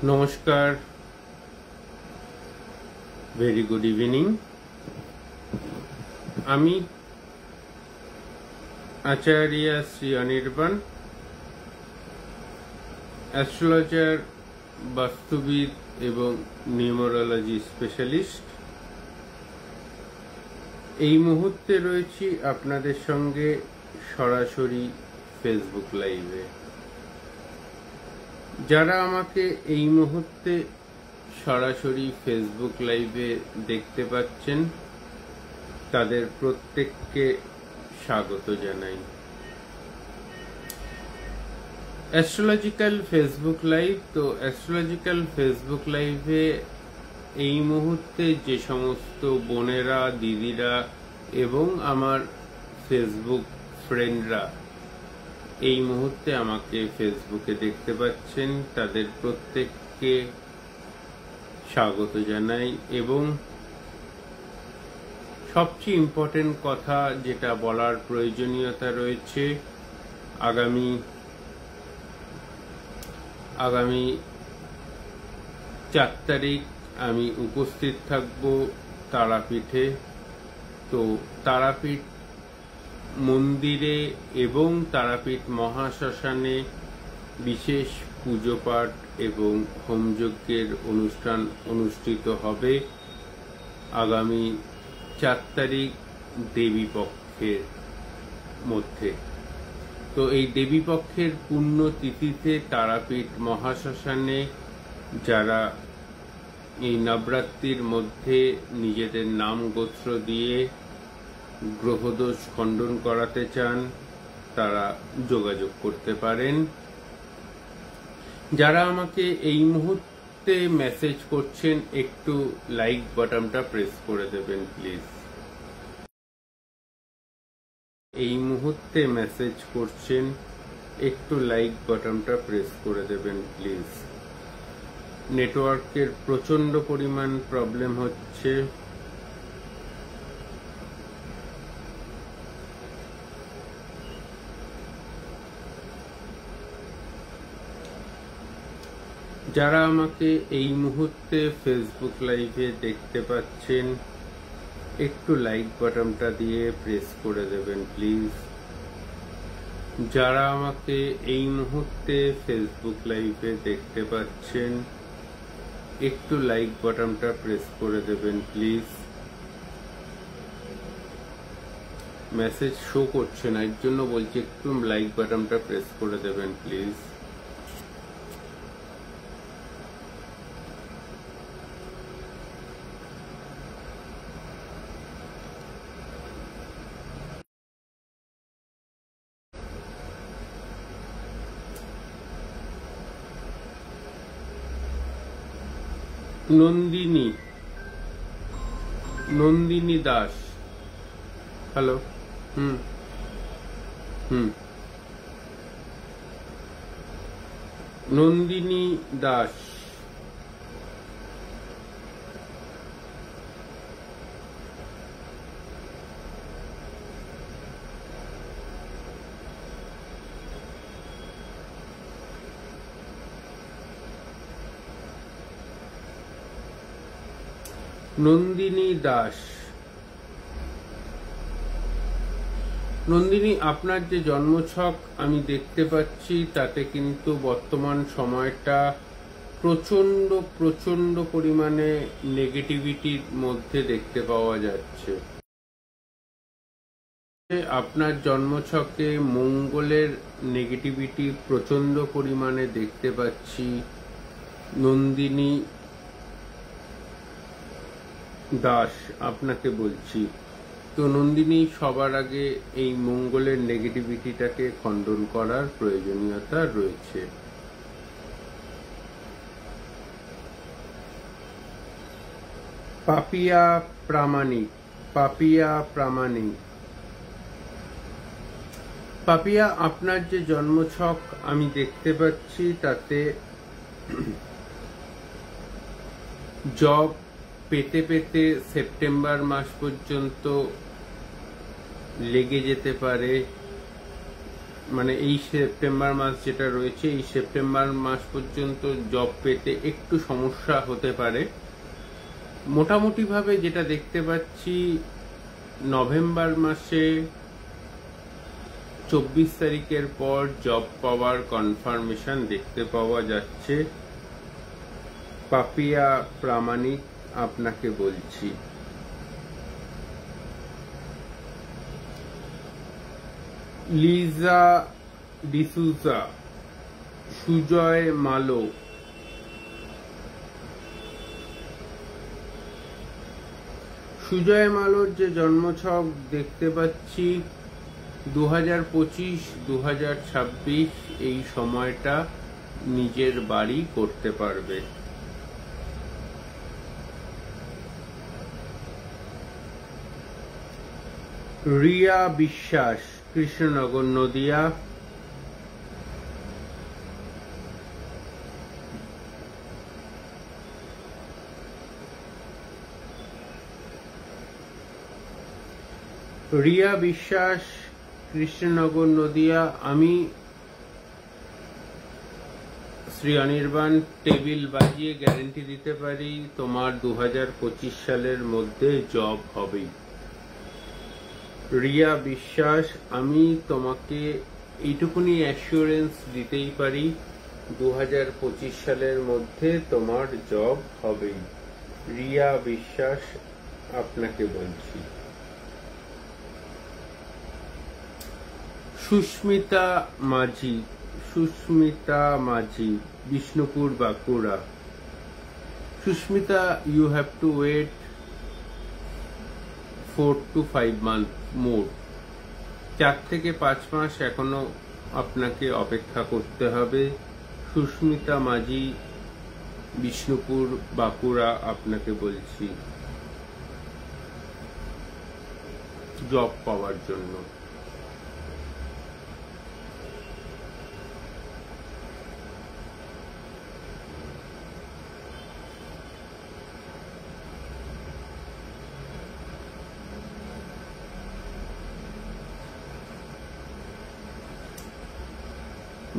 নমস্কার, very good evening. আমি আচার্য Shri Anirban, astrologer, বাস্তুবিদ এবং নিউমারোলজি স্পেশালিস্ট। এই মুহূর্তে রয়েছি আপনাদের সঙ্গে সরাসরি ফেসবুক লাইভে। যারা আমাকে এই মুহূর্তে সরাসরি ফেসবুক লাইভে দেখতে পাচ্ছেন তাদের প্রত্যেককে স্বাগত জানাই। অ্যাস্ট্রোলজিক্যাল ফেসবুক লাইভ, তো অ্যাস্ট্রোলজিক্যাল ফেসবুক লাইভে এই মুহূর্তে যে সমস্ত বোনেরা, দিদিরা এবং আমার ফেসবুক ফ্রেন্ডরা এই মুহূর্তে আমাকে ফেসবুকে দেখতে পাচ্ছেন তাদের প্রত্যেককে স্বাগত জানাই। এবং সবচেয়ে ইম্পর্টেন্ট কথা যেটা বলার প্রয়োজনীয়তা রয়েছে, আগামী 4 তারিখ আমি উপস্থিত থাকব তারাপীঠে। তো তারাপীঠ মন্দিরে এবং তারাপীঠ মহাশ্মশানে বিশেষ পুজো পাঠ এবং হোমযজ্ঞের অনুষ্ঠান অনুষ্ঠিত হবে আগামী 4 তারিখ দেবীপক্ষের মধ্যে। তো এই দেবীপক্ষের পুণ্য তিথিতে তারাপীঠ মহাশ্মশানে যারা এই নবরাত্রির মধ্যে নিজেদের নাম গোত্র দিয়ে গ্রহদোষ খণ্ডন করাতে চান তারা যোগাযোগ করতে পারেন। যারা আমাকে এই মুহূর্তে মেসেজ করছেন একটু লাইক বাটনটা প্রেস করে দেবেন প্লিজ। এই মুহূর্তে মেসেজ করছেন একটু লাইক বাটনটা প্রেস করে দেবেন প্লিজ। নেটওয়ার্কের প্রচন্ড পরিমাণ প্রবলেম হচ্ছে। যারা আমাকে এই মুহূর্তে ফেসবুক লাইভে দেখতে পাচ্ছেন একটু লাইক বাটনটা দিয়ে প্রেস করে দেবেন প্লিজ। যারা আমাকে এই মুহূর্তে ফেসবুক লাইভে দেখতে পাচ্ছেন একটু লাইক বাটনটা প্রেস করে দেবেন প্লিজ। মেসেজ শো করছে না, এর জন্য বলছি একটু লাইক বাটনটা প্রেস করে দেবেন প্লিজ। নন্দিনী দাস, হ্যালো। নন্দিনী দাস, নন্দিনী দাস। নন্দিনী, আপনার যে জন্মছক আমি দেখতে পাচ্ছি তাতে কিন্তু বর্তমান সময়টা প্রচন্ড পরিমাণে নেগেটিভিটির মধ্যে দেখতে পাওয়া যাচ্ছে। আপনার জন্মছকে মঙ্গলের নেগেটিভিটি প্রচন্ড পরিমাণে দেখতে পাচ্ছি। নন্দিনী দাস আপনাকে বলছি, তো নন্দিনী, সবার আগে এই মঙ্গলের নেগেটিভিটিটাকে খণ্ডন করার প্রয়োজনীয়তা রয়েছে। পাপিয়া প্রামাণিক, পাপিয়া, আপনার যে জন্মছক আমি দেখতে পাচ্ছি তাতে জব পেতে সেপ্টেম্বর মাস পর্যন্ত লেগে যেতে পারে। মানে এই সেপ্টেম্বর মাস যেটা রয়েছে, এই সেপ্টেম্বর মাস পর্যন্ত জব পেতে একটু সমস্যা হতে পারে। মোটামুটি ভাবে যেটা দেখতে পাচ্ছি, নভেম্বর মাসে 24 তারিখের পর জব পাওয়ার কনফার্মেশন দেখতে পাওয়া যাচ্ছে। পাপিয়া প্রামাণিক আপনাকে বলছি। লিজা ডিসুজা, সুজয় মালো, সুজয় মালোর যে জন্মছক দেখতে পাচ্ছি 2025-2026 এই সময়টা নিজের বাড়ি করতে পারবে। রিয়া বিশ্বাস, কৃষ্ণনগর নদিয়া, রিয়া বিশ্বাস, কৃষ্ণনগর নদিয়া। আমি শ্রী অনির্বাণ টেবিল বাজিয়ে গ্যারেন্টি দিতে পারি তোমার 2025 সালের মধ্যে জব হবেই। রিয়া বিশ্বাস, আমি তোমাকে এইটুকুনি অ্যাসিওরেন্স দিতেই পারি 2025 সালের মধ্যে তোমার জব হবেই। রিয়া বিশ্বাস আপনাকে বলছি। সুস্মিতা মাঝি, সুস্মিতা মাঝি, Bishnupur Bankura. Susmita, you have to wait 4 to 5 months more। 4 থেকে 5 মাস এখনো আপনাকে অপেক্ষা করতে হবে। সুস্মিতা মাঝি, বিষ্ণুপুর বাঁকুড়া আপনাকে বলছি জব পাওয়ার জন্য।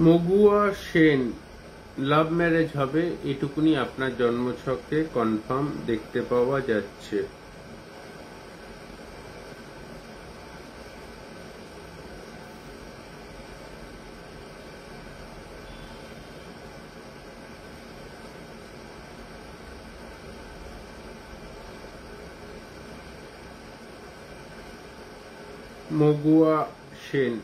মগুয়া সেন, লাভ ম্যারেজ হবে, এটুকুনি আপনার জন্মছকে কনফার্ম দেখতে পাওয়া যাচ্ছে। মগুয়া সেন।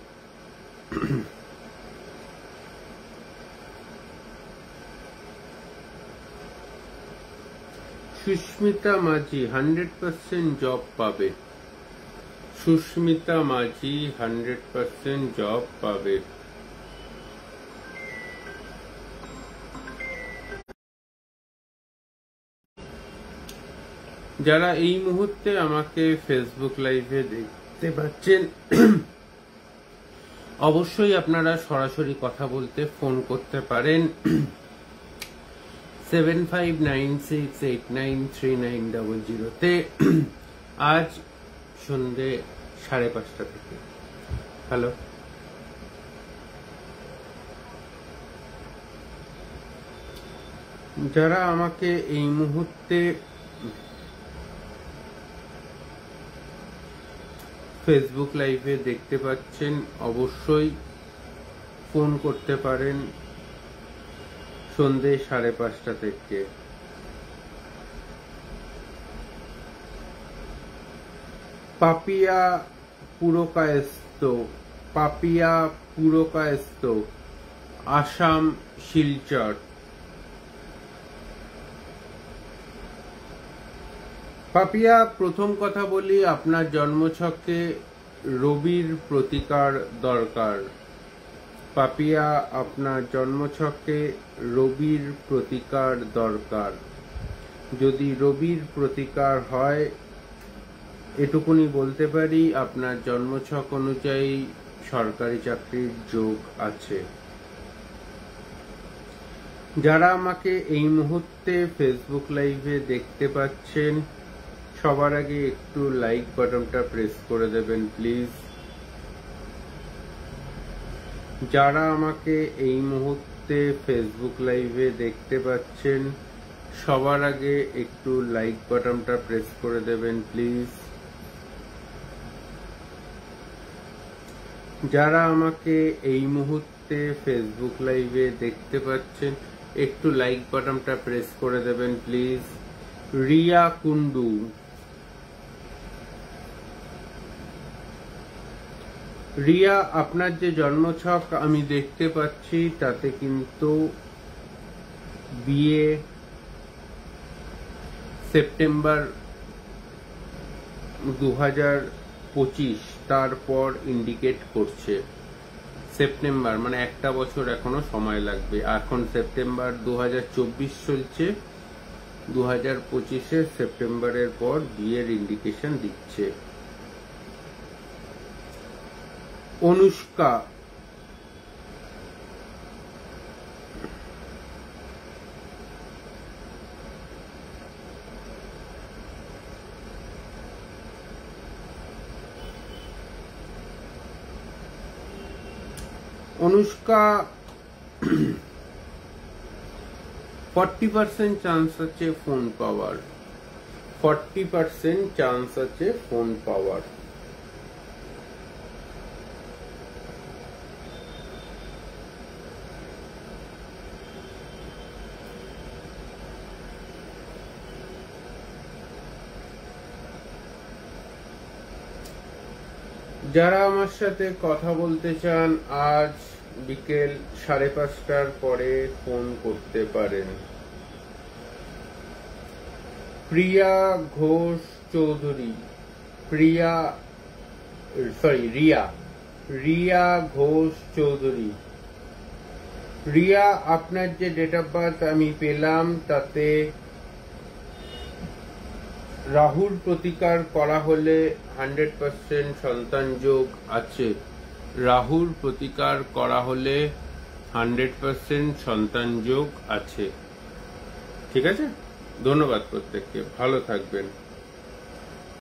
সুস্মিতা মাঝি 100% জব পাবে। সুস্মিতা মাঝি 100% জব পাবে। যারা এই মুহূর্তে আমাকে ফেসবুক লাইভে দেখতে পাচ্ছেন, অবশ্যই আপনারা সরাসরি কথা বলতে ফোন করতে পারেন 7596893900 তে। আজ সন্ধে 5:30 থেকে। হ্যালো, যারা আমাকে এই মুহূর্তে ফেসবুক লাইভে দেখতে পাচ্ছেন, অবশ্যই ফোন করতে পারেন সন্ধে 5:30 থেকে। পাপিয়া পুরকায়স্থ, পাপিয়া পুরকায়স্থ, আসাম শিলচর। পাপিয়া, প্রথম কথা বলি, আপনার জন্মছকে রবির প্রতিকার দরকার। পাপিয়া, আপনার জন্মছকে রবির প্রতিকার দরকার। যদি রবির প্রতিকার হয়, এটুকুনি বলতে পারি আপনার জন্মছক অনুযায়ী সরকারি চাকরির যোগ আছে। যারা আমাকে এই মুহূর্তে ফেসবুক লাইভে দেখতে পাচ্ছেন, সবার আগে একটু লাইক বাটনটা প্রেস করে দেবেন প্লিজ। যারা আমাকে এই মুহূর্তে ফেসবুক লাইভে দেখতে পাচ্ছেন সবার আগে একটু লাইক বাটনটা প্রেস করে দেবেন প্লিজ। যারা আমাকে এই মুহূর্তে ফেসবুক লাইভে দেখতে পাচ্ছেন একটু লাইক বাটনটা প্রেস করে দেবেন প্লিজ। রিয়া কুন্ডু, রিয়া আপনার যে জন্মছক আমি দেখতে পাচ্ছি তাতে কিন্তু বিয়ে সেপ্টেম্বর 2025 তারপর ইন্ডিকেট করছে। সেপ্টেম্বর মানে একটা বছর এখনো সময় লাগবে। এখন সেপ্টেম্বর 2024 চলছে, 2025 সেপ্টেম্বরের পর বিয়ের ইন্ডিকেশন দিচ্ছে। অনুষ্কা, অনুষ্কা 40% চান্স আছে ফোন পাওয়ার, 40% চান্স আছে ফোন পাওয়ার। যারা আমার সাথে কথা বলতে চান আজ বিকেল 5:30টার পরে ফোন করতে পারেন। প্রিয়া ঘোষ চৌধুরী, রিয়া ঘোষ চৌধুরী। রিয়া আপনার যে ডেট অফ বার্থ আমি পেলাম তাতে রাহুর প্রতিকার করা হলে 100% সন্তান যোগ আছে। রাহুর প্রতিকার করা হলে 100% সন্তান যোগ আছে। ঠিক আছে, ধন্যবাদ প্রত্যেককে, ভালো থাকবেন।